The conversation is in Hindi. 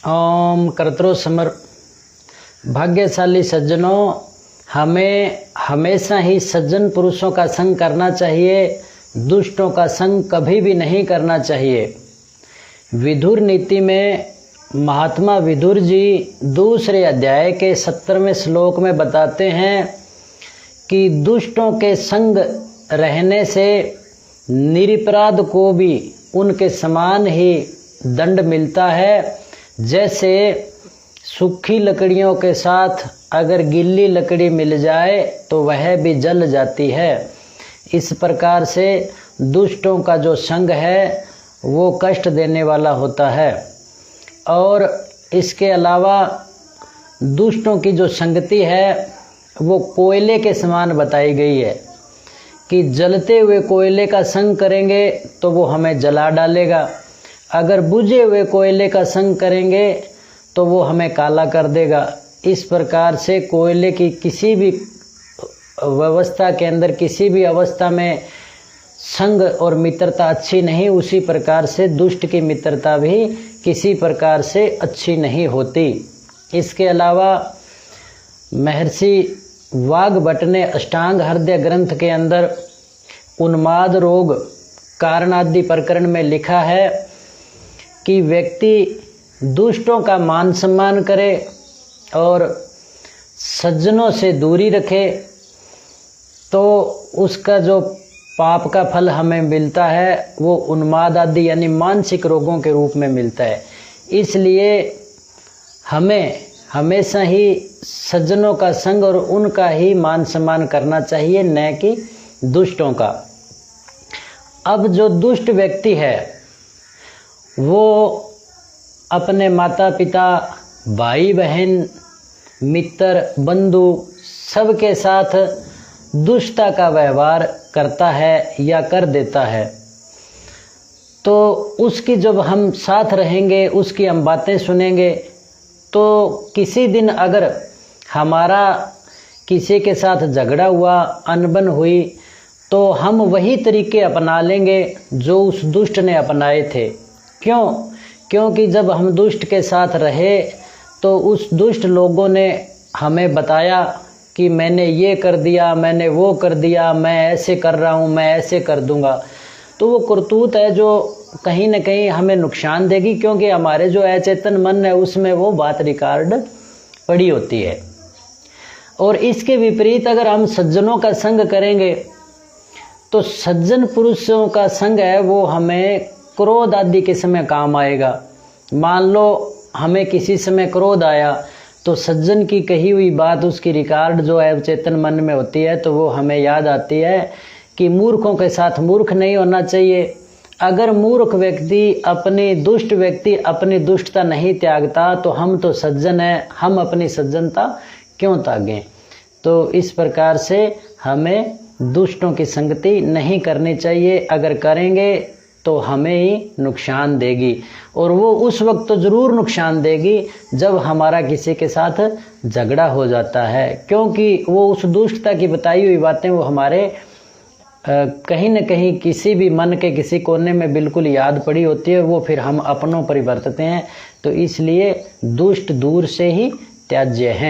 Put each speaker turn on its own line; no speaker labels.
ओम कर्तृ समर। भाग्यशाली सज्जनों, हमें हमेशा ही सज्जन पुरुषों का संग करना चाहिए, दुष्टों का संग कभी भी नहीं करना चाहिए। विदुर नीति में महात्मा विदुर जी दूसरे अध्याय के 17वें श्लोक में बताते हैं कि दुष्टों के संग रहने से निरपराध को भी उनके समान ही दंड मिलता है। जैसे सूखी लकड़ियों के साथ अगर गीली लकड़ी मिल जाए तो वह भी जल जाती है। इस प्रकार से दुष्टों का जो संग है वो कष्ट देने वाला होता है। और इसके अलावा दुष्टों की जो संगति है वो कोयले के समान बताई गई है कि जलते हुए कोयले का संग करेंगे तो वो हमें जला डालेगा, अगर बुझे हुए कोयले का संग करेंगे तो वो हमें काला कर देगा। इस प्रकार से कोयले की किसी भी व्यवस्था के अंदर किसी भी अवस्था में संग और मित्रता अच्छी नहीं, उसी प्रकार से दुष्ट की मित्रता भी किसी प्रकार से अच्छी नहीं होती। इसके अलावा महर्षि वाग्भट ने अष्टांग हृदय ग्रंथ के अंदर उन्माद रोग कारणादि प्रकरण में लिखा है कि व्यक्ति दुष्टों का मान सम्मान करे और सज्जनों से दूरी रखे तो उसका जो पाप का फल हमें मिलता है वो उन्माद आदि यानी मानसिक रोगों के रूप में मिलता है। इसलिए हमें हमेशा ही सज्जनों का संग और उनका ही मान सम्मान करना चाहिए, न कि दुष्टों का। अब जो दुष्ट व्यक्ति है वो अपने माता पिता, भाई बहन, मित्र, बंधु सबके साथ दुष्टता का व्यवहार करता है या कर देता है। तो उसकी जब हम साथ रहेंगे, उसकी हम बातें सुनेंगे, तो किसी दिन अगर हमारा किसी के साथ झगड़ा हुआ, अनबन हुई, तो हम वही तरीके अपना लेंगे जो उस दुष्ट ने अपनाए थे। क्योंकि जब हम दुष्ट के साथ रहे तो उस दुष्ट लोगों ने हमें बताया कि मैंने ये कर दिया, मैंने वो कर दिया, मैं ऐसे कर रहा हूँ, मैं ऐसे कर दूंगा। तो वो करतूत है जो कहीं न कहीं हमें नुकसान देगी, क्योंकि हमारे जो अचेतन मन है उसमें वो बात रिकॉर्ड पड़ी होती है। और इसके विपरीत अगर हम सज्जनों का संग करेंगे तो सज्जन पुरुषों का संग है वो हमें क्रोध आदि के समय काम आएगा। मान लो हमें किसी समय क्रोध आया तो सज्जन की कही हुई बात, उसकी रिकॉर्ड जो है चेतन मन में होती है, तो वो हमें याद आती है कि मूर्खों के साथ मूर्ख नहीं होना चाहिए। अगर मूर्ख व्यक्ति दुष्ट व्यक्ति अपनी दुष्टता नहीं त्यागता तो हम तो सज्जन हैं, हम अपनी सज्जनता क्यों त्यागें। तो इस प्रकार से हमें दुष्टों की संगति नहीं करनी चाहिए, अगर करेंगे तो हमें ही नुकसान देगी। और वो उस वक्त तो ज़रूर नुकसान देगी जब हमारा किसी के साथ झगड़ा हो जाता है, क्योंकि वो उस दुष्टता की बताई हुई बातें वो हमारे कहीं न कहीं किसी भी मन के किसी कोने में बिल्कुल याद पड़ी होती है, वो फिर हम अपनों पर ही बरतते हैं। तो इसलिए दुष्ट दूर से ही त्याज्य हैं।